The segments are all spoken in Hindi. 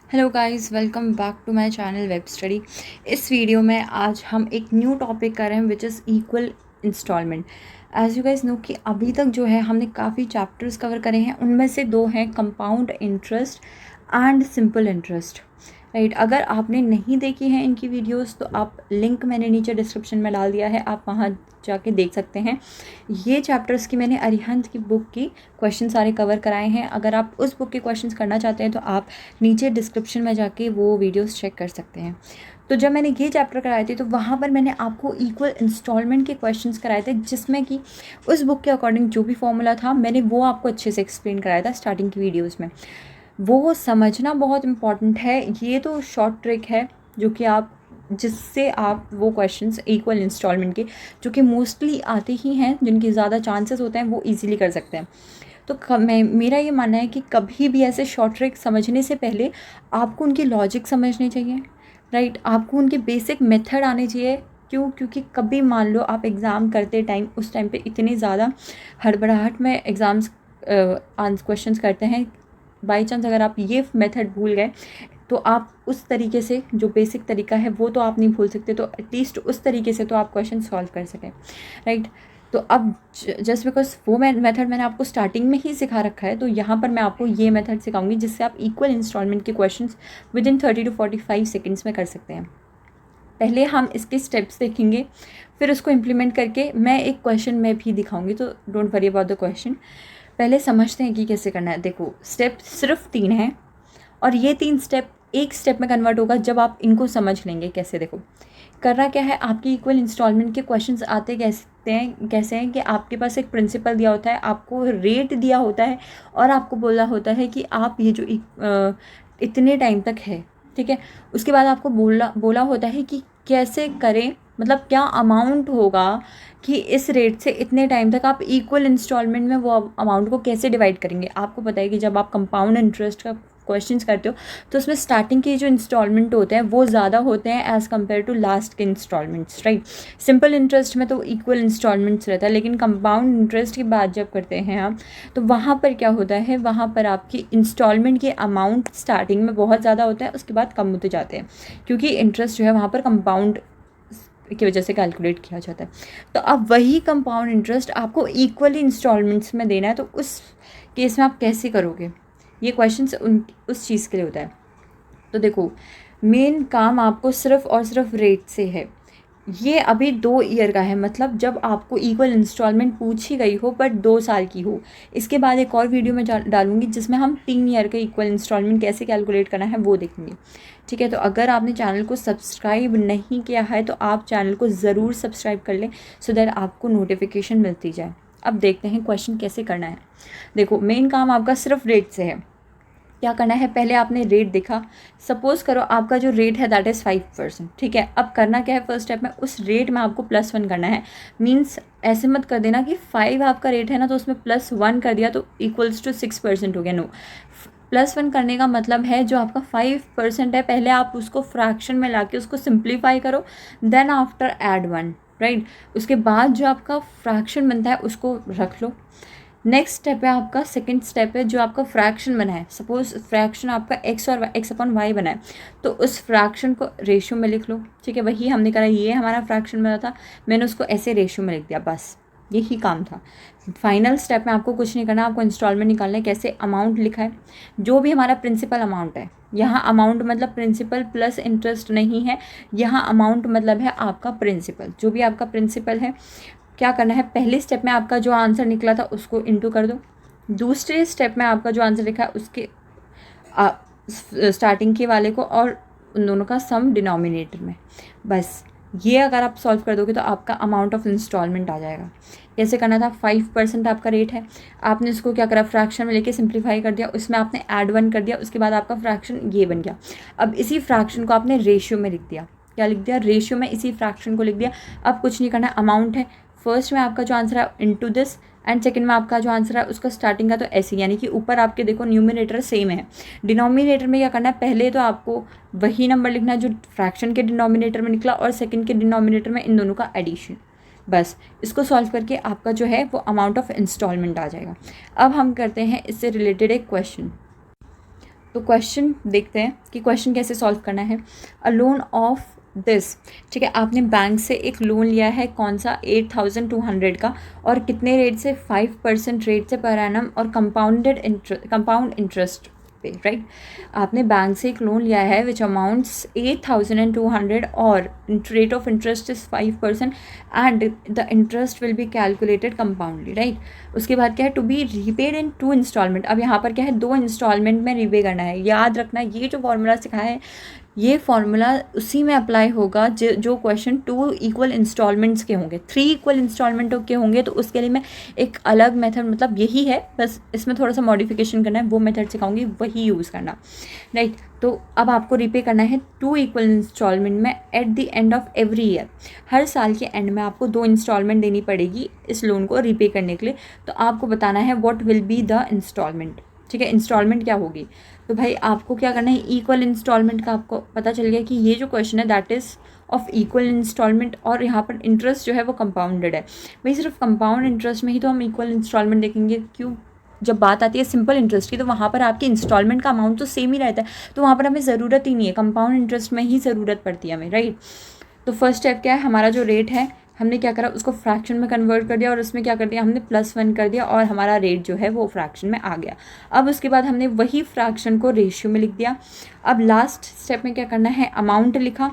Hello guys, welcome back to my channel web study. इस वीडियो में आज हम एक न्यू टॉपिक कर रहे हैं which is equal installment. As you guys know कि अभी तक जो है हमने काफ़ी चैप्टर्स कवर करे हैं, उनमें से दो हैं compound interest and simple interest. Right, अगर आपने नहीं देखी हैं इनकी वीडियोस तो आप लिंक मैंने नीचे डिस्क्रिप्शन में डाल दिया है, आप वहाँ जाके देख सकते हैं। ये चैप्टर्स की मैंने अरिहंत की बुक की क्वेश्चन सारे कवर कराए हैं। अगर आप उस बुक के क्वेश्चंस करना चाहते हैं तो आप नीचे डिस्क्रिप्शन में जाके वो वीडियोस चेक कर सकते हैं। तो जब मैंने ये चैप्टर कराए थे तो वहाँ पर मैंने आपको इक्वल इंस्टॉलमेंट के क्वेश्चंस कराए थे, जिसमें कि उस बुक के अकॉर्डिंग जो भी फॉर्मूला था मैंने वो आपको अच्छे से एक्सप्लेन कराया था स्टार्टिंग की वीडियोज़ में। वो समझना बहुत इम्पॉर्टेंट है। ये तो शॉर्ट ट्रिक है जो कि आप जिससे आप वो क्वेश्चंस इक्वल इंस्टॉलमेंट के जो कि मोस्टली आते ही हैं, जिनके ज़्यादा चांसेस होते हैं, वो इजीली कर सकते हैं। तो मेरा ये मानना है कि कभी भी ऐसे शॉर्ट ट्रिक समझने से पहले आपको उनकी लॉजिक समझनी चाहिए। राइट, आपको उनके बेसिक मेथड आने चाहिए। क्योंकि कभी मान लो आप एग्ज़ाम करते टाइम उस टाइम पे इतनी ज़्यादा हड़बड़ाहट में एग्ज़ाम्स क्वेश्चंस करते हैं, बाई चांस अगर आप ये मेथड भूल गए तो आप उस तरीके से जो बेसिक तरीका है वो तो आप नहीं भूल सकते, तो एटलीस्ट उस तरीके से तो आप क्वेश्चन सॉल्व कर सकें। राइट, तो अब जस्ट बिकॉज वो मेथड मैंने आपको स्टार्टिंग में ही सिखा रखा है, तो यहाँ पर मैं आपको ये मेथड सिखाऊंगी जिससे आप इक्वल इंस्टॉलमेंट के questions with in 30 to 45 seconds में कर सकते हैं। पहले हम इसके स्टेप्स देखेंगे, फिर उसको इम्प्लीमेंट करके मैं एक क्वेश्चन में भी दिखाऊंगी, तो don't worry about the question. पहले समझते हैं कि कैसे करना है। देखो, स्टेप सिर्फ 3 हैं और ये 3 स्टेप एक स्टेप में कन्वर्ट होगा जब आप इनको समझ लेंगे। कैसे? देखो, करना क्या है, आपकी इक्वल इंस्टॉलमेंट के क्वेश्चंस आते कैसे हैं कि आपके पास एक प्रिंसिपल दिया होता है, आपको रेट दिया होता है और आपको बोला होता है कि आप ये जो इतने टाइम तक है, ठीक है। उसके बाद आपको बोला होता है कि कैसे करें, मतलब क्या अमाउंट होगा कि इस रेट से इतने टाइम तक आप इक्वल इंस्टॉलमेंट में वो अमाउंट को कैसे डिवाइड करेंगे। आपको पता है कि जब आप कंपाउंड इंटरेस्ट का क्वेश्चंस करते हो तो उसमें स्टार्टिंग के जो इंस्टॉलमेंट होते हैं वो ज़्यादा होते हैं एज़ कम्पेयर टू लास्ट के इंस्टॉलमेंट्स। राइट, सिंपल इंटरेस्ट में तो इक्वल इंस्टॉलमेंट्स रहता है, लेकिन कंपाउंड इंटरेस्ट की बात जब करते हैं आप तो वहाँ पर क्या होता है, वहाँ पर आपकी इंस्टॉलमेंट के अमाउंट स्टार्टिंग में बहुत ज़्यादा होते हैं, उसके बाद कम होते जाते हैं, क्योंकि इंटरेस्ट जो है वहाँ पर कंपाउंड की वजह से कैलकुलेट किया जाता है। तो अब वही कंपाउंड इंटरेस्ट आपको इक्वली इंस्टॉलमेंट्स में देना है, तो उस केस में आप कैसे करोगे, ये क्वेश्चन उस चीज़ के लिए होता है। तो देखो, मेन काम आपको सिर्फ और सिर्फ रेट से है। ये अभी 2 ईयर का है, मतलब जब आपको इक्वल इंस्टॉलमेंट पूछी गई हो बट 2 साल की हो। इसके बाद एक और वीडियो में डालूंगी जिसमें हम 3 ईयर के इक्वल इंस्टॉलमेंट कैसे कैलकुलेट करना है वो देखेंगे। ठीक है, तो अगर आपने चैनल को सब्सक्राइब नहीं किया है तो आप चैनल को ज़रूर सब्सक्राइब कर लें, सो दैट आपको नोटिफिकेशन मिलती जाए। अब देखते हैं क्वेश्चन कैसे करना है। देखो, मेन काम आपका सिर्फ रेट से है। क्या करना है, पहले आपने रेट देखा, सपोज करो आपका जो रेट है दैट इज़ 5%। ठीक है, अब करना क्या है, फर्स्ट स्टेप में उस रेट में आपको +1 करना है। मीन्स ऐसे मत कर देना कि 5 आपका रेट है ना तो उसमें +1 कर दिया तो इक्वल्स टू 6% हो गया। नो, +1 करने का मतलब है जो आपका 5% है, पहले आप उसको फ्रैक्शन में लाके उसको सिंप्लीफाई करो, देन आफ्टर ऐड 1। राइट, उसके बाद जो आपका फ्रैक्शन बनता है उसको रख लो। नेक्स्ट स्टेप है आपका, सेकंड स्टेप है जो आपका फ्रैक्शन बना है। सपोज फ्रैक्शन आपका x और x अपॉन वाई बना है, तो उस फ्रैक्शन को रेशियो में लिख लो। ठीक है, वही हमने करा, ये हमारा फ्रैक्शन बना था, मैंने उसको ऐसे रेशियो में लिख दिया, बस यही काम था। फाइनल स्टेप में आपको कुछ नहीं करना, आपको इंस्टॉलमेंट निकालना है। कैसे, अमाउंट लिखा है, जो भी हमारा प्रिंसिपल अमाउंट है, यहाँ अमाउंट मतलब प्रिंसिपल प्लस इंटरेस्ट नहीं है, यहाँ अमाउंट मतलब है आपका प्रिंसिपल, जो भी आपका प्रिंसिपल है। क्या करना है, पहले स्टेप में आपका जो आंसर निकला था उसको इंटू कर दो, दूसरे स्टेप में आपका जो आंसर लिखा है उसके स्टार्टिंग के वाले को और उन दोनों का सम डिनोमिनेटर में। बस ये अगर आप सॉल्व कर दोगे तो आपका अमाउंट ऑफ इंस्टॉलमेंट आ जाएगा। कैसे करना था, 5% आपका रेट है, आपने इसको क्या करा, फ्रैक्शन में लेके सिंप्लीफाई कर दिया, उसमें आपने ऐड 1 कर दिया, उसके बाद आपका फ्रैक्शन ये बन गया। अब इसी फ्रैक्शन को आपने रेशियो में लिख दिया। क्या लिख दिया, रेशियो में इसी फ्रैक्शन को लिख दिया। अब कुछ नहीं करना, अमाउंट है, फर्स्ट में आपका जो आंसर है इनटू दिस, एंड सेकंड में आपका जो आंसर है उसका स्टार्टिंग का तो ऐसे, यानी कि ऊपर आपके देखो न्यूमिनेटर सेम है, डिनोमिनेटर में क्या करना है, पहले तो आपको वही नंबर लिखना है जो फ्रैक्शन के डिनोमिनेटर में निकला और सेकंड के डिनोमिनेटर में इन दोनों का एडिशन। बस इसको सॉल्व करके आपका जो है वो अमाउंट ऑफ इंस्टॉलमेंट आ जाएगा। अब हम करते हैं इससे रिलेटेड एक क्वेश्चन। तो क्वेश्चन देखते हैं कि क्वेश्चन कैसे सॉल्व करना है। अ लोन ऑफ दिस, ठीक है, आपने बैंक से एक लोन लिया है, कौन सा, 8,200 का, और कितने रेट से, 5% रेट से पर एनम, और कंपाउंड इंटरेस्ट पे, राइट। आपने बैंक से एक लोन लिया है विच अमाउंट्स 8,200 और rate of interest is 5% and the interest will be calculated compoundly, right. उसके बाद क्या है, to be repaid in 2 instalment. अब यहाँ पर क्या है, 2 इंस्टॉलमेंट में रीपे करना है। याद रखना, ये जो फॉर्मूला सिखाया है ये फॉर्मूला उसी में अप्लाई होगा जो क्वेश्चन 2 इक्वल इंस्टॉलमेंट्स के होंगे। 3 इक्वल इंस्टॉलमेंटों के होंगे तो उसके लिए मैं एक अलग मेथड, मतलब यही है बस इसमें थोड़ा सा मॉडिफिकेशन करना है, वो मेथड सिखाऊंगी, वही यूज़ करना, राइट। तो अब आपको रीपे करना है 2 इक्वल इंस्टॉलमेंट में at the end of every year. हर साल के एंड में आपको 2 इंस्टॉलमेंट देनी पड़ेगी इस लोन को रीपे करने के लिए। तो आपको बताना है what will be the installment, ठीक है, इंस्टॉलमेंट क्या होगी। तो भाई आपको क्या करना है, इक्वल इंस्टॉलमेंट का आपको पता चल गया कि ये जो क्वेश्चन है that is of equal installment, और यहाँ पर इंटरेस्ट जो है वो कंपाउंडेड है। भाई सिर्फ कंपाउंड इंटरेस्ट में ही तो हम इक्वल इंस्टॉलमेंट देखेंगे, क्यों, जब बात आती है सिंपल इंटरेस्ट की तो वहाँ पर आपकी इंस्टॉलमेंट का अमाउंट तो सेम ही रहता है, तो वहाँ पर हमें ज़रूरत ही नहीं है, कंपाउंड इंटरेस्ट में ही ज़रूरत पड़ती है हमें, राइट। तो फर्स्ट स्टेप क्या है, हमारा जो रेट है हमने क्या करा, उसको फ्रैक्शन में कन्वर्ट कर दिया और उसमें क्या कर दिया, हमने +1 कर दिया और हमारा रेट जो है वो फ्रैक्शन में आ गया। अब उसके बाद हमने वही फ्रैक्शन को रेशियो में लिख दिया। अब लास्ट स्टेप में क्या करना है, अमाउंट लिखा,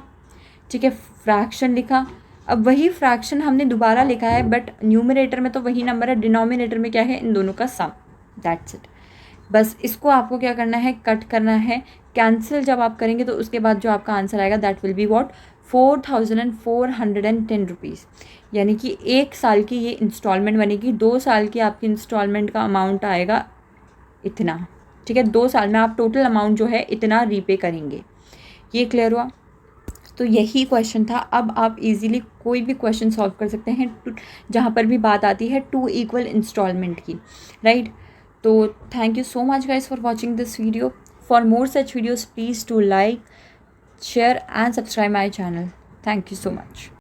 ठीक है, फ्रैक्शन लिखा। अब वही फ्रैक्शन हमने दोबारा लिखा है बट न्यूमरेटर में तो वही नंबर है, डिनोमिनेटर में क्या है, इन दोनों का सम, दैट्स इट। बस इसको आपको क्या करना है, कट करना है, कैंसिल जब आप करेंगे तो उसके बाद जो आपका आंसर आएगा that will be what, 4,410 rupees. यानी कि 1 साल की ये इंस्टॉलमेंट बनेगी, 2 साल की आपकी इंस्टॉलमेंट का अमाउंट आएगा इतना, ठीक है। 2 साल में आप टोटल अमाउंट जो है इतना रीपे करेंगे। ये क्लियर हुआ। तो यही क्वेश्चन था। अब आप इजीली कोई भी क्वेश्चन सॉल्व कर सकते हैं जहाँ पर भी बात आती है 2 इक्वल इंस्टॉलमेंट की, राइट। तो thank you so much guys for watching this video. For more such videos please to like, share and subscribe my channel. Thank you so much.